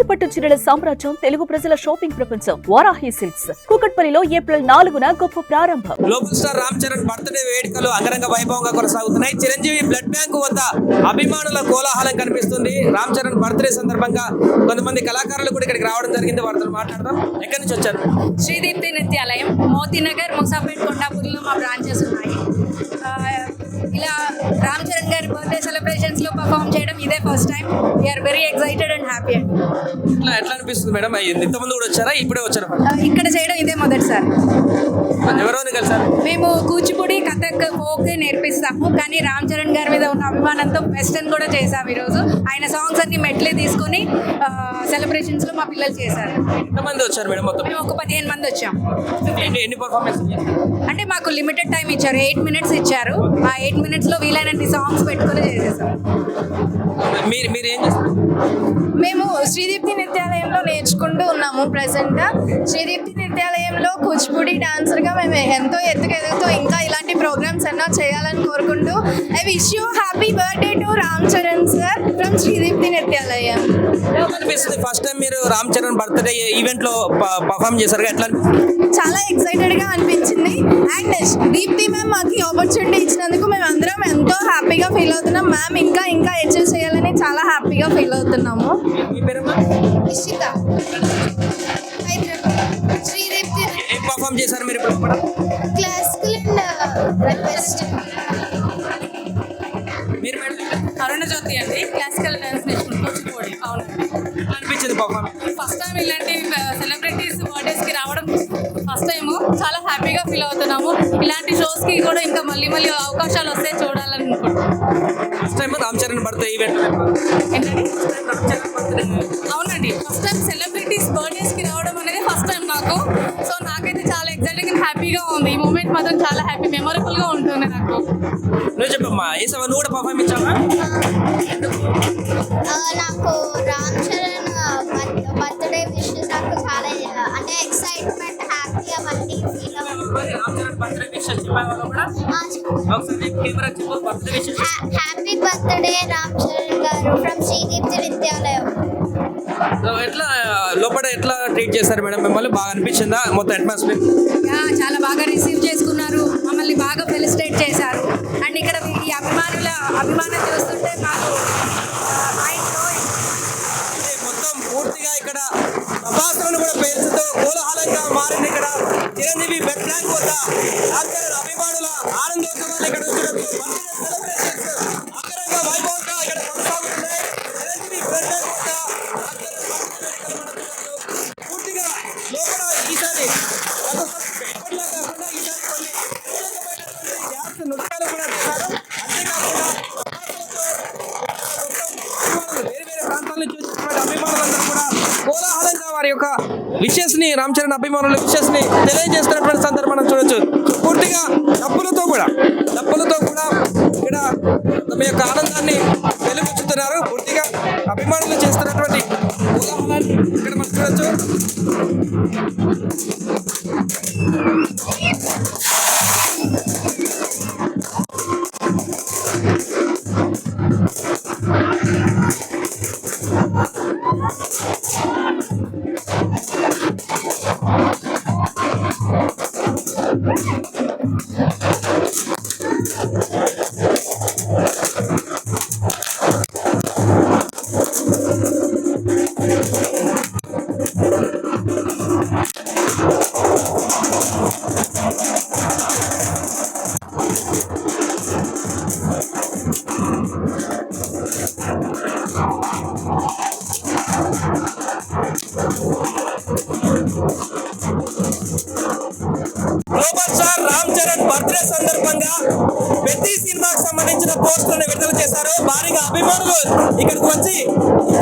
కంచిపట్టు చీరల సామ్రాజ్యం తెలుగు ప్రజల షాపింగ్ ప్రపంచం వారాహి సిల్క్స్ కూకట్పల్లిలో ఏప్రిల్ 4న గొప్ప ప్రారంభం. Global star Ram Charan birthday వేడుకలు అంగరంగ వైభవంగా కొనసాగుతున్నాయి. చిరంజీవి బ్లడ్ బ్యాంక్ వద్ద అభిమానుల కోలాహలం కనిపిస్తుంది. రామ్ చరణ్ బర్త్డే సందర్భంగా కొంతమంది కళాకారులు కూడా ఇక్కడికి రావడం జరిగింది. వారితో మాట్లాడదాం. ఎక్కడి నుంచి వచ్చారు? శ్రీదీప్తి నృత్యాలయం, మోతీనగర్, ముసాపేట్, కొండాపూర్లో మా బ్రాంచెస్ ఉన్నాయి. ఇలా రామ్ చరణ్ గారి బర్త్డే సెలబ్రేషన్స్ లో పర్ఫామ్ చేయడం ఇదే first time. We are very excited and happy. ఎట్లా అనిపిస్తుంది మేడం? ఇంతమంది కూడా వచ్చారా? ఇప్పుడే వచ్చారు? ఇక్కడ చేయడం ఇదే మొదటిసారి. ఎవరెవరిని కలిసారు? మేము కూచిపూడి, కథక్, ఫోక్ నేర్పిస్తాము. కానీ రామ్ చరణ్ గారి మీద ఉన్న అభిమానంతో వెస్టర్న్ కూడా చేసాము. ఈరోజు ఆయన సాంగ్స్ అన్ని మెట్లే తీసుకొని సెలబ్రేషన్స్ లో మా పిల్లలు చేశారు. ఎంతమంది వచ్చారు మేడం? మొత్తం మేము ఒక 15 మంది వచ్చాం. ఎన్ని పర్ఫార్మెన్స్? అంటే మాకు లిమిటెడ్ టైం ఇచ్చారు, 8 minutes ఇచ్చారు. ఆ 8 minutes లో వీలైనన్ని సాంగ్స్ పెట్టుకొని చేసేసాం. మీరు ఏం చేస్తారు? మేము శ్రీదీప్తి నృత్యాలయంలో నేర్చుకుంటూ ఉన్నాము. ప్రెసెంట్ శ్రీదీప్తి నృత్యాలయంలో కూచిపూడి డాన్సర్గా మేము ఎంతో ఎదుగుతూ ఇంకా ఇలాంటి ప్రోగ్రామ్స్ ఎన్నో చేయాలని కోరుకుంటూ I wish you happy birthday to Ram Charan sir from Sreedeepthi Nrityalayam. First time మీరు రామ్ చరణ్ బర్త్డే ఈవెంట్ లో పర్ఫామ్ చేశారు, ఎట్లా? చాలా ఎక్సైటెడ్గా అనిపించింది. అండ్ దీప్తి మ్యామ్ మాకు ఆపర్చునిటీ ఇచ్చినందుకు మేము అందరం ఎంతో హ్యాపీగా ఫీల్ అవుతున్నాం. మ్యామ్ ఇంకా ఇంకా అచీవ్ చేయాలని చాలా హ్యాపీగా ఫీల్ అవుతున్నాము. మీ పేరమ్మా? ఇషిత, హైదరాబాద్. శ్రీదీప్తి ఏం పర్ఫామ్ చేశారు మీరు ఇప్పుడు? Classical and western. మీరు మేడం? అరుణజ్యోతి అండి, క్లాసికల్ డాన్స్ నేర్చుకుంటూ కూచిపూడి. అవునండి. అనిపించింది పర్ఫార్మెన్స్? ఫస్ట్ టైం ఇలాంటి సెలబ్రిటీస్ బర్త్డేస్కి రావడం ఫస్ట్ టైము. చాలా హ్యాపీగా ఫీల్ అవుతున్నాము. ఇలాంటి షోస్కి కూడా ఇంకా మళ్ళీ మళ్ళీ అవకాశాలు వస్తే చూడాలని అనుకుంటున్నాం. First time Ram Charan birthday event. ఏంటండి? అవునండి, ఫస్ట్ టైం సెలబ్రిటీస్ బర్త్డేస్కి రావడం అనేది ఫస్ట్ టైం నాకు. సో నాకైతే చాలా ఎగ్జైటింగ్ అండ్ హ్యాపీగా ఉంది. ఈ మూమెంట్ మాత్రం చాలా హ్యాపీ, మెమొరబుల్గా ఉంటుంది నాకు. నువ్వు చెప్పమ్మా, ఏసావా? నువ్వు కూడా పర్ఫామ్ ఇచ్చావా? నాకు రామ్ చరణ్ బర్త్డే విషెస్ నాకు చాలా అంటే ఎక్సైట్మెంట్, హ్యాపీ అవన్నీ feel Ram Charan birthday wishes చెప్పావా కూడా? ఒకసారి కెమెరా చెప్పు. Birthday wishes. Happy birthday Ram Charan గారు ఫ్రమ్ శ్రీదీప్తి నృత్యాలయం. ఎట్లా లోపల ఎట్లా ట్రీట్ చేశారు మేడం మిమ్మల్ని? బాగా అనిపించిందా మొత్తం అట్మాస్ఫియర్? చాలా బాగా రిసీవ్ చేసుకున్నారు, మమ్మల్ని బాగా ఫెలిసిటేట్ చేశారు. అండ్ ఇక్కడ ఈ అభిమానం చూస్తుంటే నాకు మొత్తం పూర్తిగా ఇక్కడ తపాసులను కూడా పేర్చుతూ కోలాహలంగా మారింది. ఇక్కడ చిరంజీవి బెడ్ బ్యాంక్ వద్ద రామ్ చరణ్ అభిమానుల ఆనందోత్సవాలు ఇక్కడ సెలబ్రేషన్స్ అంగరంగ వైభవంగా ఇక్కడ కొనసాగుతున్నాయి. చిరంజీవి బెడ్ బ్యాంక్ వద్ద పూర్తిగా లోపల ఈసారి ఎప్పటిలా కాకుండా ఈసారి కొన్ని డ్యాన్స్ నృత్యాలు కూడా చేశారు. అంతేకాకుండా వేరే వేరే ప్రాంతాల నుంచి వచ్చినటువంటి అభిమానులందరూ కూడా కోలాహలంగా వారి యొక్క విషెస్ ని, రామ్ చరణ్ అభిమానుల విషెస్ ని తెలియజేస్తున్నటువంటి సందర్భం మనం చూడొచ్చు. పూర్తిగా డప్పులతో కూడా ఇక్కడ తమ యొక్క ఆనందాన్ని వెలుగుచ్చుతున్నారు. పూర్తిగా అభిమానులు చేస్తున్నటువంటి కోలాహలాన్ని ఇక్కడ మనం చూడొచ్చు. Global star Ram Charan birthday సందర్భంగా ప్రతి సినిమాకి సంబంధించిన పోస్టర్లను విడుదల చేశారు. భారీగా అభిమానులు ఇక్కడికి వచ్చి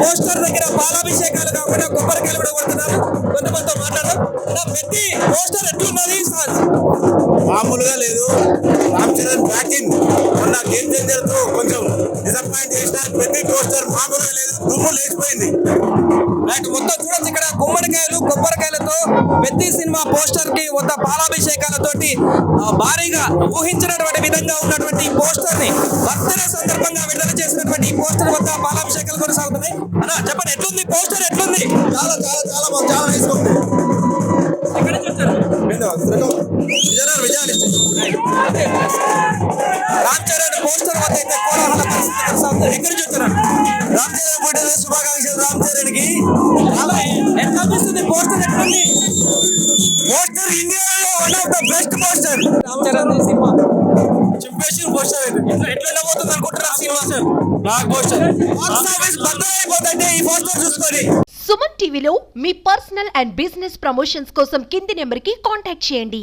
పోస్టర్ దగ్గర పాలాభిషేకాలు కాకుండా కొబ్బరికాయలు కూడా కొడుతున్నారు. కొంతమందితో మాట్లాడడం. ప్రతి పోస్టర్ ఎట్లున్నది? మామూలుగా లేదు. రామ్ చరణ్ బ్యాకింగ్ మొన్న గేమ్ చేంజర్ తో కొంచెం డిసప్పాయింట్ చేసిన ప్రతి పోస్టర్ మామూలుగా లేదు, దుమ్ము లేచిపోయింది. రైట్, మొత్తం చూడొచ్చు ఇక్కడ గుమ్మడికాయలు కొబ్బరికాయలతో పెద్ద సినిమా పోస్టర్ కి వద్ద పాలాభిషేకాలతోటి భారీగా ఊహించినటువంటి విధంగా ఉన్నటువంటి ఈ పోస్టర్ ని బర్త్డే సందర్భంగా విడుదల చేసినటువంటి ఈ పోస్టర్ వద్ద పాలాభిషేకాలు కొనసాగుతున్నాయి. అన్న చెప్పండి, ఎట్లుంది పోస్టర్, ఎట్లుంది? చాలా చాలా చాలా బాగుంది, చాలా తీసుకుంది. ఎక్కడి నుంచి వచ్చారు? రామ్ చరణ్ పోస్టర్ వద్ద అయితే కోలాహల పరిస్థితి కొనసాగుతుంది. ఎక్కడి నుంచి వచ్చారు? రామ్ చరణ్ పుట్టిన శుభాకాంక్షలు రామ్ చరణ్ కి. ఎట్లా అనిపిస్తుంది పోస్టర్, ఎట్లుంది? పోస్టర్ ఇండియాలో one of the best poster. Ram Charan cinema చింపేసిన పోస్టర్ ఎట్లా ఉండబోతుంది అనుకుంటున్నారు cinema? Black poster box office బద్దలైపోతుంటే ఈ పోస్టర్ చూసుకొని. సుమన్ టీవీలో మీ పర్సనల్ అండ్ బిజినెస్ ప్రమోషన్స్ కోసం కింది నెంబర్కి కాంటాక్ట్ చేయండి.